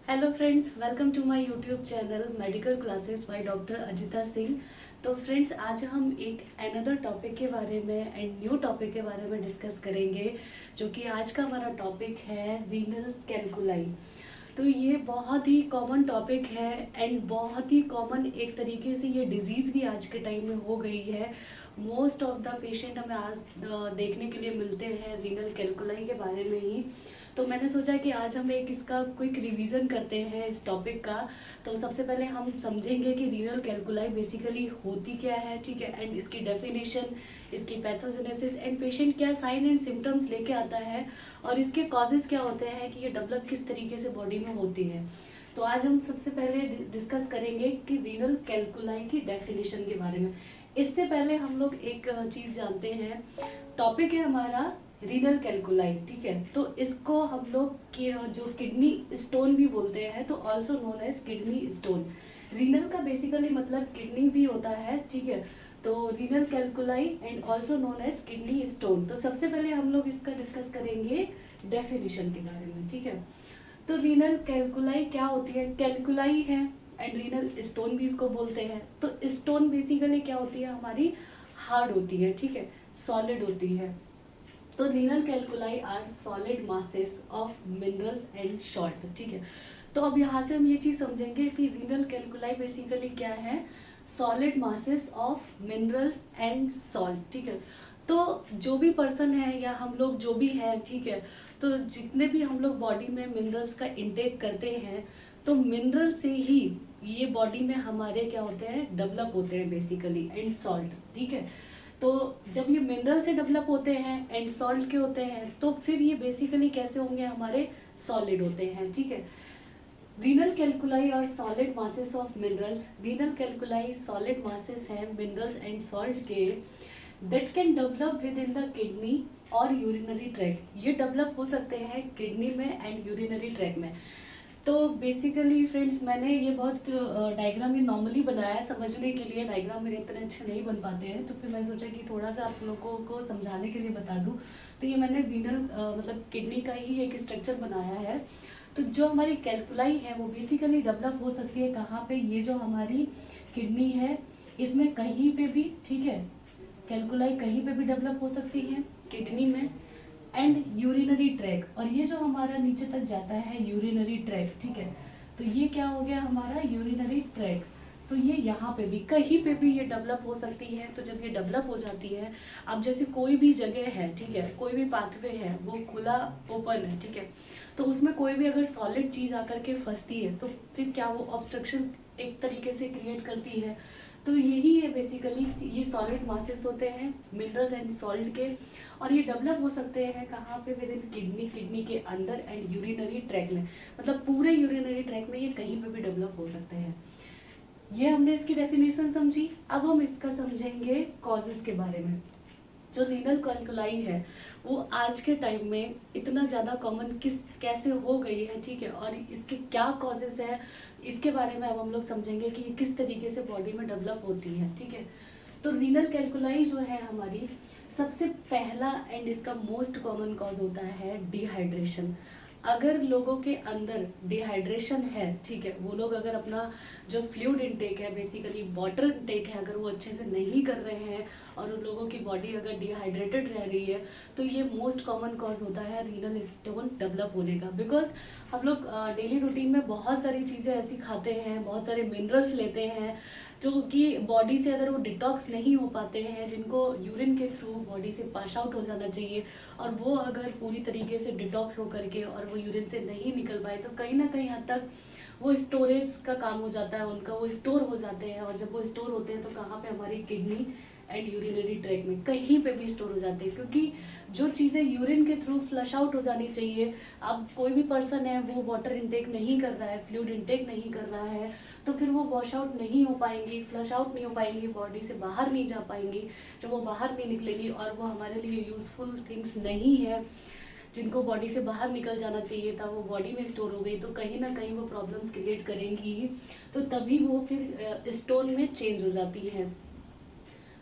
Hello friends, welcome to my YouTube channel medical classes by doctor Ajita Singh. तो फ्रेंड्स, आज हम एक अनदर टॉपिक के बारे में एंड न्यू टॉपिक के बारे में डिस्कस करेंगे, जो कि आज का हमारा टॉपिक है रीनल कैलकुलाई। तो ये बहुत ही कॉमन टॉपिक है एंड बहुत ही कॉमन एक तरीके से ये डिजीज़ भी आज के टाइम में हो गई है। मोस्ट ऑफ द पेशेंट हमें आज देखने के लिए मिलते हैं रीनल कैलकुलाई के बारे में ही। तो मैंने सोचा कि आज हम एक इसका क्विक रिवीजन करते हैं इस टॉपिक का। तो सबसे पहले हम समझेंगे कि रीनल कैलकुलाई बेसिकली होती क्या है, ठीक है, एंड इसकी डेफिनेशन, इसकी पैथोजेनेसिस एंड पेशेंट क्या साइन एंड सिम्टम्स लेके आता है और इसके कॉजेज क्या होते हैं कि ये डेवलप किस तरीके से बॉडी में होती है। तो आज हम सबसे पहले डिस्कस करेंगे कि रीनल कैलकुलाई की डेफिनेशन के बारे में। इससे पहले हम लोग एक चीज़ जानते हैं। टॉपिक है हमारा रीनल कैलकुलाई, ठीक है। तो इसको हम लोग जो किडनी स्टोन भी बोलते हैं, तो also known as kidney stone. Renal का बेसिकली मतलब किडनी भी होता है, ठीक है। तो renal calculi and also known as kidney stone. तो सबसे पहले हम लोग इसका डिस्कस करेंगे डेफिनेशन के बारे में, ठीक है। तो रीनल कैलकुलाई क्या होती है? कैलकुलाई है एंड रीनल स्टोन भी इसको बोलते हैं। तो स्टोन बेसिकली क्या होती है? हमारी हार्ड होती है, ठीक है, सॉलिड होती है। तो renal calculi are solid masses of minerals and salt, ठीक है। तो अब यहाँ से हम ये चीज़ समझेंगे कि रीनल कैलकुलाई बेसिकली क्या है? Solid masses of minerals and salt, ठीक है। तो जो भी पर्सन है या हम लोग जो भी है, ठीक है, तो जितने भी हम लोग बॉडी में मिनरल्स का इंटेक करते हैं, तो मिनरल से ही ये बॉडी में हमारे क्या होते हैं? डेवलप होते हैं बेसिकली, एंड सॉल्ट, ठीक है। तो जब ये मिनरल से डेवलप होते हैं एंड सॉल्ट के होते हैं, तो फिर ये बेसिकली कैसे होंगे? हमारे सॉलिड होते हैं, ठीक है। रीनल कैलकुलाई और solid masses of minerals. Renal calculi solid masses हैं मिनरल्स एंड सॉल्ट के, that can develop with in the kidney और यूरिनरी ट्रैक। ये डेवलप हो सकते हैं किडनी में एंड यूरिनरी ट्रैक में। तो बेसिकली फ्रेंड्स, मैंने ये बहुत डायग्राम ये नॉर्मली बनाया है समझने के लिए। डायग्राम मेरे इतने अच्छे नहीं बन पाते हैं, तो फिर मैंने सोचा कि थोड़ा सा आप लोगों को समझाने के लिए बता दूं। तो ये मैंने रीनल मतलब किडनी का ही एक स्ट्रक्चर बनाया है। तो जो हमारी कैलकुलाई है वो बेसिकली डेवलप हो सकती है कहाँ पे? ये जो हमारी किडनी है इसमें कहीं पे भी, ठीक है, कैलकुलाई कहीं पे भी डेवलप हो सकती है किडनी में एंड यूरिनरी ट्रैक। और ये जो हमारा नीचे तक जाता है यूरिनरी ट्रैक, ठीक है। तो ये क्या हो गया हमारा? Urinary track. तो ये यहाँ पे भी कहीं पे भी ये डेवलप हो सकती है। तो जब ये डेवलप हो जाती है, अब जैसे कोई भी जगह है, ठीक है, कोई भी पाथवे है वो खुला ओपन है, ठीक है, तो उसमें कोई भी अगर सॉलिड चीज़ आकर के फंसती है तो फिर क्या वो ऑब्स्ट्रक्शन एक तरीके से क्रिएट करती है। तो यही है बेसिकली, ये सॉलिड मासेस होते हैं मिनरल्स एंड सॉल्ट के, और ये डेवलप हो सकते हैं कहाँ पे? विद इन किडनी, किडनी के अंदर एंड यूरिनरी ट्रैक में, मतलब पूरे यूरिनरी ट्रैक में ये कहीं पे भी डेवलप हो सकते हैं। ये हमने इसकी डेफिनेशन समझी। अब हम इसका समझेंगे कॉजेस के बारे में। जो रीनल कैलकुलाई है वो आज के टाइम में इतना ज़्यादा कॉमन कैसे हो गई है, ठीक है, और इसके क्या कॉजेस है, इसके बारे में अब हम लोग समझेंगे कि ये किस तरीके से बॉडी में डेवलप होती है, ठीक है। तो रीनल कैलकुलाई जो है हमारी, सबसे पहला एंड इसका मोस्ट कॉमन कॉज होता है डिहाइड्रेशन। अगर लोगों के अंदर डिहाइड्रेशन है, ठीक है, वो लोग अगर अपना जो फ्लूइड इनटेक है, बेसिकली वाटर इनटेक है, अगर वो अच्छे से नहीं कर रहे हैं और उन लोगों की बॉडी अगर डिहाइड्रेटेड रह रही है, तो ये मोस्ट कॉमन कॉज होता है रीनल स्टोन डेवलप होने का। बिकॉज हम लोग डेली रूटीन में बहुत सारी चीज़ें ऐसी खाते हैं, बहुत सारे मिनरल्स लेते हैं जो कि बॉडी से अगर वो डिटॉक्स नहीं हो पाते हैं, जिनको यूरिन के थ्रू बॉडी से पास आउट हो जाना चाहिए, और वो अगर पूरी तरीके से डिटॉक्स हो करके और वो यूरिन से नहीं निकल पाए, तो कहीं ना कहीं हद तक वो स्टोरेज का काम हो जाता है उनका, वो स्टोर हो जाते हैं। और जब वो स्टोर होते हैं तो कहाँ पे? हमारी किडनी एंड यूरिनरी ट्रैक में कहीं पे भी स्टोर हो जाते हैं, क्योंकि जो चीज़ें यूरिन के थ्रू फ्लश आउट हो जानी चाहिए, अब कोई भी पर्सन है वो वाटर इनटेक नहीं कर रहा है, फ्लूइड इनटेक नहीं कर रहा है, तो फिर वो वॉश आउट नहीं हो पाएंगी, फ्लश आउट नहीं हो पाएंगी, बॉडी से बाहर नहीं जा पाएंगी। जब वो बाहर नहीं निकलेगी और वो हमारे लिए यूज़फुल थिंग्स नहीं है, जिनको बॉडी से बाहर निकल जाना चाहिए था, वो बॉडी में स्टोर हो गई, तो कहीं ना कहीं वो प्रॉब्लम्स क्रिएट करेंगी। तो तभी वो फिर स्टोन में चेंज हो जाती है।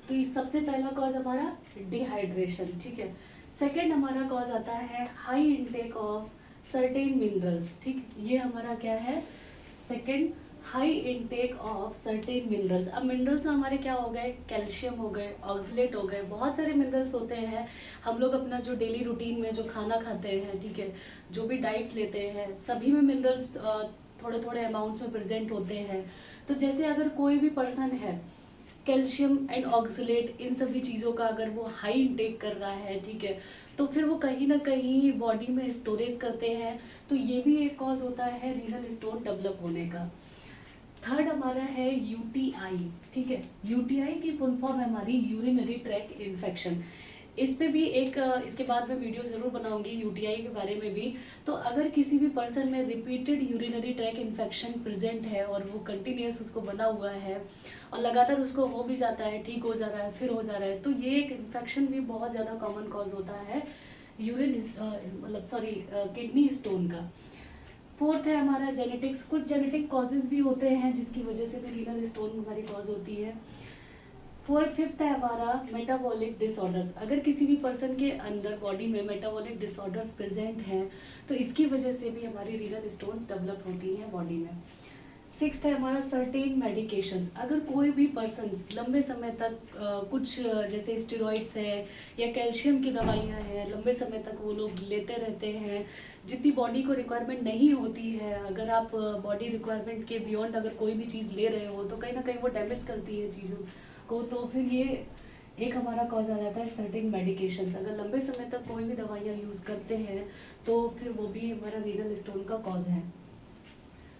तो ये सबसे पहला कॉज हमारा डिहाइड्रेशन, ठीक है। सेकेंड हमारा कॉज आता है high intake of certain minerals, ठीक, ये हमारा क्या है, second, high intake of certain minerals. अब मिनरल्स हमारे क्या हो गए, कैल्शियम हो गए, ऑक्सलेट हो गए, बहुत सारे मिनरल्स होते हैं। हम लोग अपना जो डेली रूटीन में जो खाना खाते हैं, ठीक है, जो भी डाइट्स लेते हैं, सभी में मिनरल्स थोड़े थोड़े अमाउंट्स में प्रेजेंट होते हैं। तो जैसे अगर कोई भी पर्सन है, कैल्शियम एंड ऑक्सलेट इन सभी चीज़ों का अगर वो हाई इंटेक कर रहा है, ठीक है, तो फिर वो कहीं ना कहीं बॉडी में स्टोरेज करते हैं। तो ये भी एक कॉज होता है रीनल स्टोन डेवलप होने का। थर्ड हमारा है यूटीआई, ठीक है, यूटीआई की फुल फॉर्म है हमारी यूरिनरी ट्रैक इन्फेक्शन। इस पे भी एक इसके बाद में वीडियो ज़रूर बनाऊंगी यूटीआई के बारे में भी। तो अगर किसी भी पर्सन में repeated urinary track infection present है और वो कंटिन्यूस उसको बना हुआ है और लगातार उसको हो भी जाता है, ठीक हो जा रहा है, फिर हो जा रहा है, तो ये एक इन्फेक्शन भी बहुत ज़्यादा कॉमन कॉज होता है यूरिन मतलब सॉरी किडनी स्टोन का। फोर्थ है हमारा जेनेटिक्स, कुछ जेनेटिक कॉजेज भी होते हैं जिसकी वजह से भी रीनल स्टोन हमारी कॉज होती है। फिफ्थ है हमारा मेटाबॉलिक डिसऑर्डर्स, अगर किसी भी पर्सन के अंदर बॉडी में मेटाबॉलिक डिसऑर्डर्स प्रेजेंट हैं तो इसकी वजह से भी हमारी रीनल स्टोन्स डेवलप होती हैं बॉडी में। सिक्स्थ है हमारा सर्टेन मेडिकेशंस, अगर कोई भी पर्सन लंबे समय तक कुछ जैसे स्टेरॉइड्स है या कैल्शियम की दवाइयाँ हैं, लंबे समय तक वो लोग लेते रहते हैं, जितनी बॉडी को रिक्वायरमेंट नहीं होती है, अगर आप बॉडी रिक्वायरमेंट के बियॉन्ड अगर कोई भी चीज़ ले रहे हो तो कहीं ना कहीं वो डैमेज करती है चीज़ों को, तो फिर ये एक हमारा कॉज आ जाता है सर्टेन मेडिकेशंस। अगर लंबे समय तक कोई भी दवाइयाँ यूज़ करते हैं तो फिर वो भी हमारा रीनल स्टोन का कॉज है।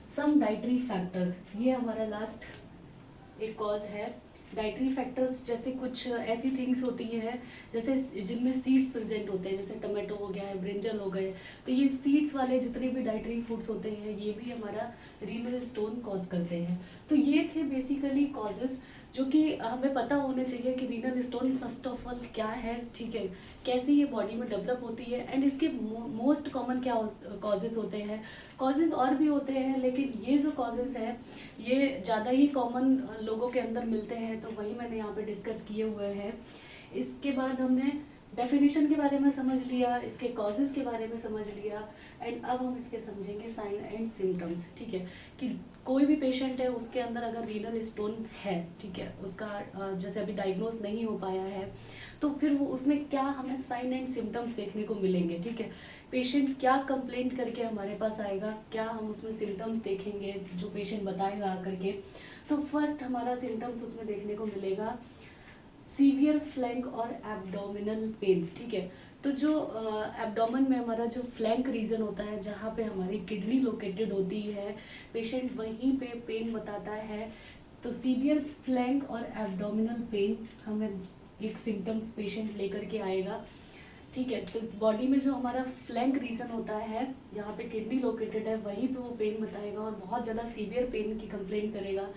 सम डाइटरी फैक्टर्स, ये हमारा लास्ट एक कॉज है। डाइटरी फैक्टर्स जैसे कुछ ऐसी थिंग्स होती हैं जैसे जिनमें सीड्स प्रेजेंट होते हैं, जैसे टमाटो हो गया है, ब्रिंजल हो गए, तो ये सीड्स वाले जितने भी डाइटरी फूड्स होते हैं ये भी हमारा रीनल स्टोन कॉज करते हैं। तो ये थे बेसिकली कॉजेस जो कि हमें पता होने चाहिए कि renal stone first of all क्या है, ठीक है, कैसे ये बॉडी में डेवलप होती है एंड इसके मोस्ट कॉमन क्या कॉजेज होते हैं। कॉजेज और भी होते हैं लेकिन ये जो कॉजेज हैं ये ज़्यादा ही कॉमन लोगों के अंदर मिलते हैं, तो वही मैंने यहाँ पे डिस्कस किए हुए हैं। इसके बाद हमने डेफिनेशन के बारे में समझ लिया, इसके कॉजेज़ के बारे में समझ लिया एंड अब हम इसके समझेंगे साइन एंड सिम्टम्स, ठीक है, कि कोई भी पेशेंट है उसके अंदर अगर रीनल स्टोन है, ठीक है, उसका जैसे अभी डायग्नोज नहीं हो पाया है तो फिर वो उसमें क्या हमें साइन एंड सिम्टम्स देखने को मिलेंगे, ठीक है, पेशेंट क्या कंप्लेंट करके हमारे पास आएगा, क्या हम उसमें सिम्टम्स देखेंगे जो पेशेंट बताएगा आकर के। तो फर्स्ट हमारा सिम्टम्स उसमें देखने को मिलेगा सीवियर फ्लैंक और एब्डोमिनल पेन, ठीक है, तो जो एब्डोमेन में हमारा जो फ्लैंक रीजन होता है जहाँ पे हमारी किडनी लोकेटेड होती है, पेशेंट वहीं पे पेन बताता है। तो सीवियर फ्लैंक और एब्डोमिनल पेन हमें एक सिम्टम्स पेशेंट लेकर के आएगा, ठीक है, तो बॉडी में जो हमारा फ्लैंक रीजन होता है जहाँ पे किडनी लोकेटेड है वहीं पे वो पेन बताएगा और बहुत ज़्यादा सीवियर पेन की कंप्लेंट करेगा।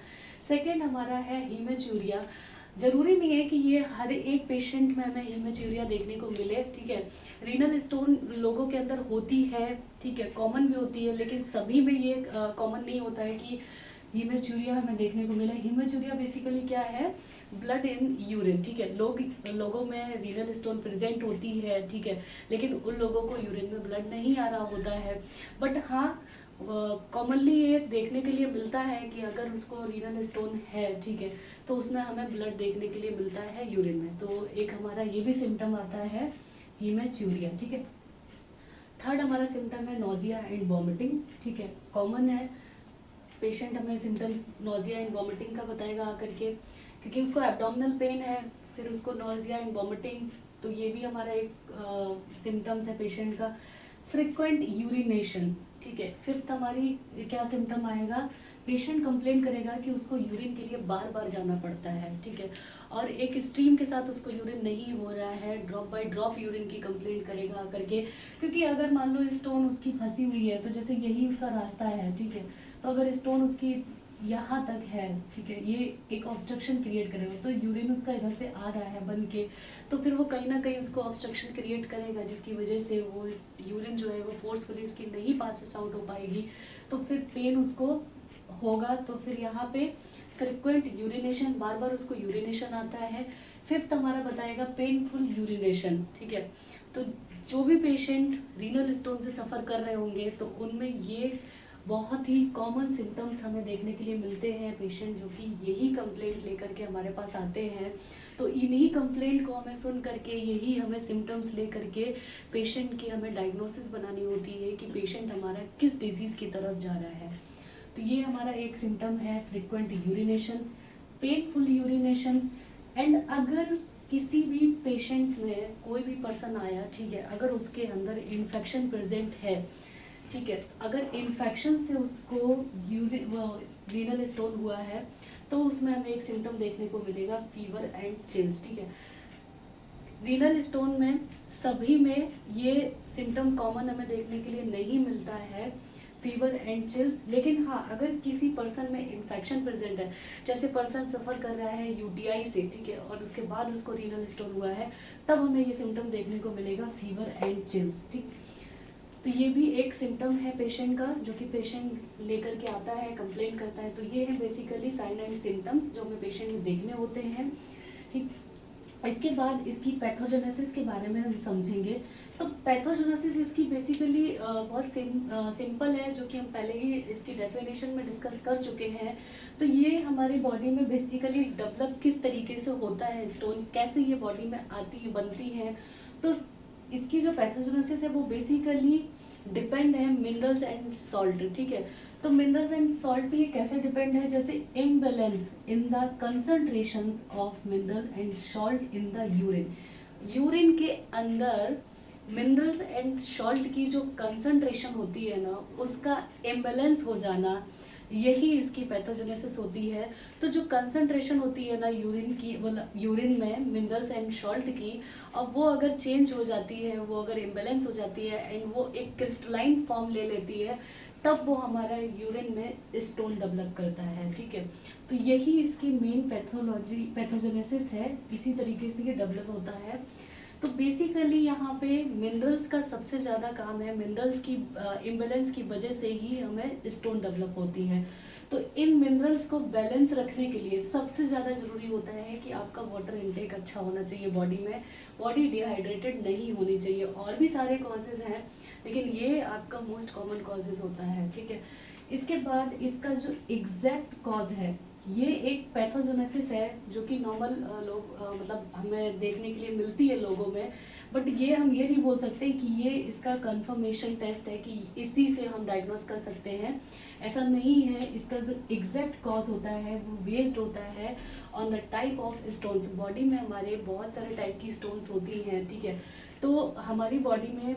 सेकेंड हमारा है हीमेचूरिया, जरूरी नहीं है कि ये हर एक पेशेंट में हमें हीमेचूरिया देखने को मिले, ठीक है, रीनल स्टोन लोगों के अंदर होती है, ठीक है, कॉमन भी होती है लेकिन सभी में ये कॉमन नहीं होता है कि हीमेचूरिया हमें देखने को मिले। हीमेचूरिया बेसिकली क्या है, ब्लड इन यूरिन, ठीक है, लोगों में रीनल स्टोन प्रेजेंट होती है, ठीक है, लेकिन उन लोगों को यूरिन में ब्लड नहीं आ रहा होता है, बट हाँ कॉमनली ये देखने के लिए मिलता है कि अगर उसको रीनल स्टोन है, ठीक है, तो उसमें हमें ब्लड देखने के लिए मिलता है यूरिन में, तो एक हमारा ये भी सिम्टम आता है हीमेचूरिया, ठीक है। थर्ड हमारा सिम्टम है नोजिया एंड वॉमिटिंग, ठीक है, कॉमन है, पेशेंट हमें सिम्टम्स नोजिया एंड वॉमिटिंग का बताएगा आकर के, क्योंकि उसको एब्डोमिनल पेन है फिर उसको नोजिया एंड वॉमिटिंग, तो ये भी हमारा एक सिम्टम्स है पेशेंट का। फ्रिक्वेंट यूरिनेशन, ठीक है, फिफ्थ हमारी क्या सिम्टम आएगा, पेशेंट कंप्लेन करेगा कि उसको यूरिन के लिए बार बार जाना पड़ता है, ठीक है, और एक स्ट्रीम के साथ उसको यूरिन नहीं हो रहा है, ड्रॉप बाय ड्रॉप यूरिन की कंप्लेंट करेगा करके, क्योंकि अगर मान लो स्टोन उसकी फंसी हुई है तो जैसे यही उसका रास्ता है, ठीक है, तो अगर स्टोन उसकी यहाँ तक है, ठीक है, ये एक ऑब्स्ट्रक्शन क्रिएट करेगा, तो यूरिन उसका इधर से आ रहा है बन के, तो फिर वो कहीं ना कहीं उसको ऑब्स्ट्रक्शन क्रिएट करेगा जिसकी वजह से वो यूरिन जो है वो फोर्सफुली उसकी नहीं पास आउट हो पाएगी, तो फिर पेन उसको होगा। तो फिर यहाँ पे फ्रिक्वेंट यूरिनेशन, बार बार उसको यूरिनेशन आता है। फिफ्थ हमारा बताएगा पेनफुल यूरिनेशन, ठीक है, तो जो भी पेशेंट रीनल स्टोन से सफ़र कर रहे होंगे तो उनमें ये बहुत ही कॉमन सिम्टम्स हमें देखने के लिए मिलते हैं। पेशेंट जो कि यही कंप्लेंट लेकर के हमारे पास आते हैं, तो इन्हीं कंप्लेंट को हमें सुन करके, यही हमें सिम्टम्स ले करके पेशेंट की हमें डायग्नोसिस बनानी होती है कि पेशेंट हमारा किस डिजीज़ की तरफ जा रहा है। तो ये हमारा एक सिम्टम है frequent urination, painful urination. And अगर किसी भी पेशेंट में कोई भी पर्सन आया, ठीक है, अगर उसके अंदर इन्फेक्शन प्रेजेंट है, ठीक है, अगर इन्फेक्शन से उसको रीनल स्टोन हुआ है तो उसमें हमें एक सिम्टम देखने को मिलेगा फीवर एंड चिल्स। ठीक है, रीनल स्टोन में सभी में ये सिम्टम कॉमन हमें देखने के लिए नहीं मिलता है, फीवर एंड चिल्स। लेकिन हाँ, अगर किसी पर्सन में इन्फेक्शन प्रेजेंट है, जैसे पर्सन सफ़र कर रहा है यूटीआई से, ठीक है, और उसके बाद उसको रीनल स्टोन हुआ है, तब हमें ये सिम्टम देखने को मिलेगा फीवर एंड चिल्स। ठीक, तो ये भी एक सिम्टम है पेशेंट का, जो कि पेशेंट लेकर के आता है, कंप्लेन करता है। तो ये है बेसिकली साइन एंड सिम्टम्स जो हमें पेशेंट में देखने होते हैं। ठीक, इसके बाद इसकी पैथोजेनेसिस के बारे में हम समझेंगे। तो पैथोजेनेसिस इसकी बेसिकली बहुत सिंपल है, जो कि हम पहले ही इसकी डेफिनेशन में डिस्कस कर चुके हैं। तो ये हमारी बॉडी में बेसिकली डेवलप किस तरीके से होता है स्टोन, कैसे ये बॉडी में आती बनती है। तो इसकी जो पैथोजेनेसिस है वो बेसिकली डिपेंड है मिनरल्स एंड सॉल्ट। ठीक है, तो मिनरल्स एंड सॉल्ट पे ये कैसे डिपेंड है, जैसे imbalance in the concentrations of mineral and salt in the urine. Urine के अंदर मिनरल्स एंड सॉल्ट की जो कंसंट्रेशन होती है ना, उसका इम्बैलेंस हो जाना, यही इसकी पैथोजेनेसिस होती है। तो जो कंसंट्रेशन होती है ना यूरिन की, यूरिन में मिनरल्स एंड सॉल्ट की, अब वो अगर चेंज हो जाती है, वो अगर इम्बैलेंस हो जाती है एंड वो एक क्रिस्टलाइन फॉर्म ले लेती है, तब वो हमारा यूरिन में स्टोन डेवलप करता है। ठीक है, तो यही इसकी मेन पैथोजेनेसिस है, इसी तरीके से ये डेवलप होता है। तो बेसिकली यहाँ पे मिनरल्स का सबसे ज़्यादा काम है, मिनरल्स की इम्बैलेंस की वजह से ही हमें स्टोन डेवलप होती है। तो इन मिनरल्स को बैलेंस रखने के लिए सबसे ज़्यादा ज़रूरी होता है कि आपका वाटर इनटेक अच्छा होना चाहिए बॉडी में, बॉडी डिहाइड्रेटेड नहीं होनी चाहिए। और भी सारे कॉजेज़ हैं, लेकिन ये आपका मोस्ट कॉमन कॉजेज़ होता है। ठीक है, इसके बाद इसका जो एग्जैक्ट कॉज है, ये एक पैथोजेनेसिस है जो कि नॉर्मल लोग मतलब हमें देखने के लिए मिलती है लोगों में, बट ये हम ये नहीं बोल सकते कि ये इसका कंफर्मेशन टेस्ट है कि इसी से हम डायग्नोस कर सकते हैं, ऐसा नहीं है। इसका जो एग्जैक्ट कॉज होता है वो बेस्ड होता है on the type of stones. Body में हमारे बहुत सारे टाइप की स्टोन्स होती हैं, ठीक है, तो हमारी बॉडी में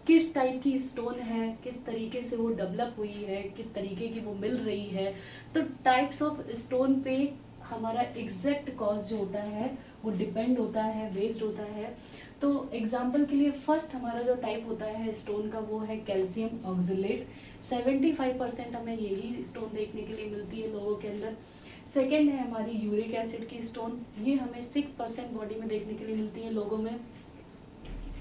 किस टाइप की स्टोन है, किस तरीके से वो डेवलप हुई है, किस तरीके की वो मिल रही है, तो टाइप्स ऑफ स्टोन पे हमारा एग्जैक्ट कॉज जो होता है वो डिपेंड होता है, बेस्ड होता है। तो एग्जांपल के लिए फर्स्ट हमारा जो टाइप होता है स्टोन का वो है कैल्शियम ऑक्सलेट। 75% हमें यही स्टोन देखने के लिए मिलती है लोगों के अंदर। सेकेंड है हमारी यूरिक एसिड की स्टोन, ये हमें 6% बॉडी में देखने के लिए मिलती है लोगों में।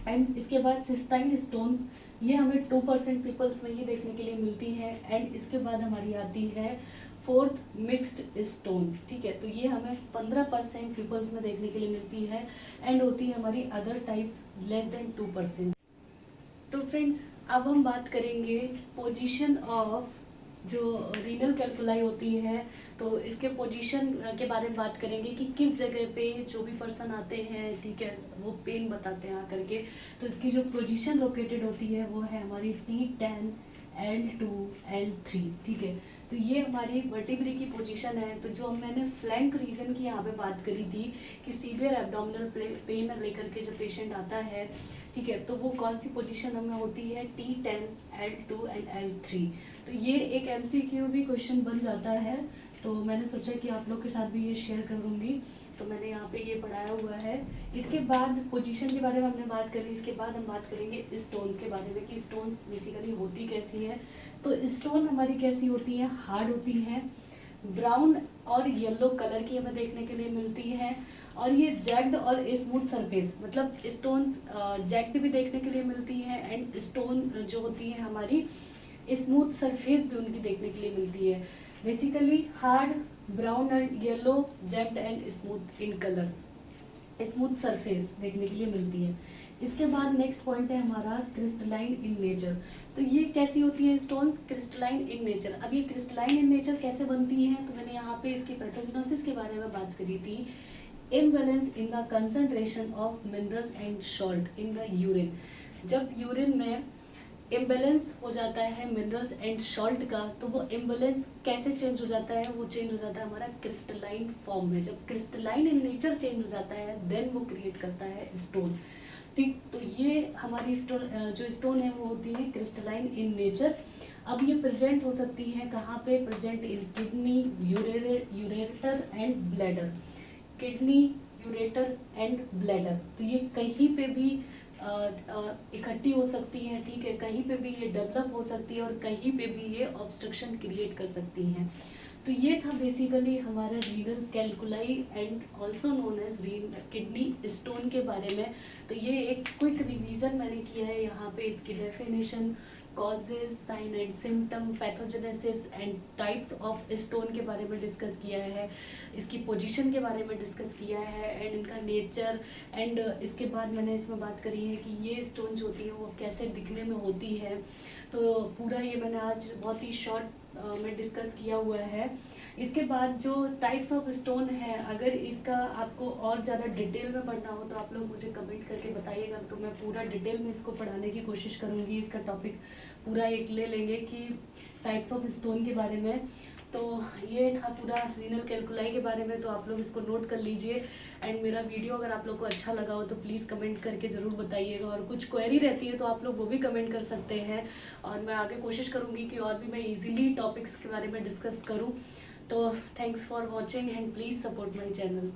एंड इसके बाद सिस्टाइन स्टोन्स, ये हमें 2% पीपल्स में ही देखने के लिए मिलती है। एंड इसके बाद हमारी आती है फोर्थ मिक्स्ड स्टोन। ठीक है, तो ये हमें 15% पीपल्स में देखने के लिए मिलती है एंड होती है हमारी अदर टाइप्स लेस देन 2%। तो फ्रेंड्स, अब हम बात करेंगे पोजीशन ऑफ जो रीनल कैल्कुलाई होती है, तो इसके पोजीशन के बारे में बात करेंगे कि किस जगह पे जो भी पर्सन आते हैं, ठीक है, वो पेन बताते हैं आकर के। तो इसकी जो पोजीशन लोकेटेड होती है वो है हमारी T10, L2, L3। ठीक है, तो ये हमारी वर्टिब्री की पोजीशन है। तो जो मैंने फ्लैंक रीजन की यहाँ पे बात करी थी कि सीवियर एब्डोमिनल पेन लेकर के जब पेशेंट आता है, ठीक है, तो वो कौन सी पोजीशन हमें होती है, T10, L2 एंड L3। तो ये एक MCQ भी क्वेश्चन बन जाता है, तो मैंने सोचा कि आप लोग के साथ भी ये शेयर करूँगी, तो मैंने यहाँ पे ये पढ़ाया हुआ है। इसके बाद पोजीशन के बारे में हमने बात करी, इसके बाद हम बात करेंगे स्टोन्स के बारे में कि स्टोन्स बेसिकली होती कैसी है। तो स्टोन हमारी कैसी होती है, हार्ड होती है, ब्राउन और येलो कलर की हमें देखने के लिए मिलती है, और ये जैक्ड और स्मूथ सरफेस, मतलब स्टोन्स जैक्ड भी देखने के लिए मिलती है एंड स्टोन जो होती है हमारी स्मूथ सरफेस भी उनकी देखने के लिए मिलती है। Basically hard, brown and yellow, jacked and smooth in colour, smooth surface देखने के लिए मिलती है। इसके बाद नेक्स्ट पॉइंट है हमारा क्रिस्टलाइन इन नेचर। तो ये कैसी होती है स्टोन्स? Crystalline in nature. अब ये क्रिस्टलाइन इन नेचर कैसे बनती हैं? तो मैंने यहाँ पे इसकी पैथोजेनेसिस के बारे में बात करी थी। Imbalance in the concentration of minerals and salt in the urine. जब यूरिन में इम्बैलेंस हो जाता है मिनरल्स एंड सॉल्ट का, तो वो इम्बैलेंस कैसे चेंज हो जाता है? वो चेंज हो जाता है हमारा क्रिस्टलाइन फॉर्म में। जब क्रिस्टलाइन इन नेचर चेंज हो जाता है देन वो क्रिएट करता है स्टोन। ठीक, तो ये हमारी स्टोन जो स्टोन है वो होती है क्रिस्टलाइन इन नेचर। अब ये प्रेजेंट हो सकती है कहाँ पे? Present in kidney, ureter and bladder. Kidney, ureter and bladder, तो ये कहीं पे भी इकट्ठी हो सकती हैं। ठीक है, कहीं पे भी ये डेवलप हो सकती है और कहीं पे भी ये ऑब्स्ट्रक्शन क्रिएट कर सकती हैं। तो ये था बेसिकली हमारा renal calculi and also known as kidney stone के बारे में। तो ये एक क्विक रिवीजन मैंने किया है यहाँ पे। इसकी definition, causes, sign and symptom, pathogenesis and types of stone के बारे में डिस्कस किया है। इसकी पोजीशन के बारे में डिस्कस किया है एंड इनका नेचर। एंड इसके बाद मैंने इसमें बात करी है कि ये स्टोन जो होती है वो कैसे दिखने में होती है। तो पूरा ये मैंने आज बहुत ही शॉर्ट में डिस्कस किया हुआ है। इसके बाद जो टाइप्स ऑफ स्टोन है, अगर इसका आपको और ज़्यादा डिटेल में पढ़ना हो तो आप लोग मुझे कमेंट करके बताइएगा, तो मैं पूरा डिटेल में इसको पढ़ाने की कोशिश करूँगी। इसका टॉपिक पूरा एक ले लेंगे कि टाइप्स ऑफ स्टोन के बारे में। तो ये था पूरा रीनल कैलकुलाई के बारे में, तो आप लोग इसको नोट कर लीजिए। एंड मेरा वीडियो अगर आप लोग को अच्छा लगा हो तो प्लीज़ कमेंट करके ज़रूर बताइएगा, और कुछ क्वेरी रहती है तो आप लोग वो भी कमेंट कर सकते हैं, और मैं आगे कोशिश करूँगी कि और भी मैं इजीली टॉपिक्स के बारे में डिस्कस करूँ। तो thanks for watching and please support my channel.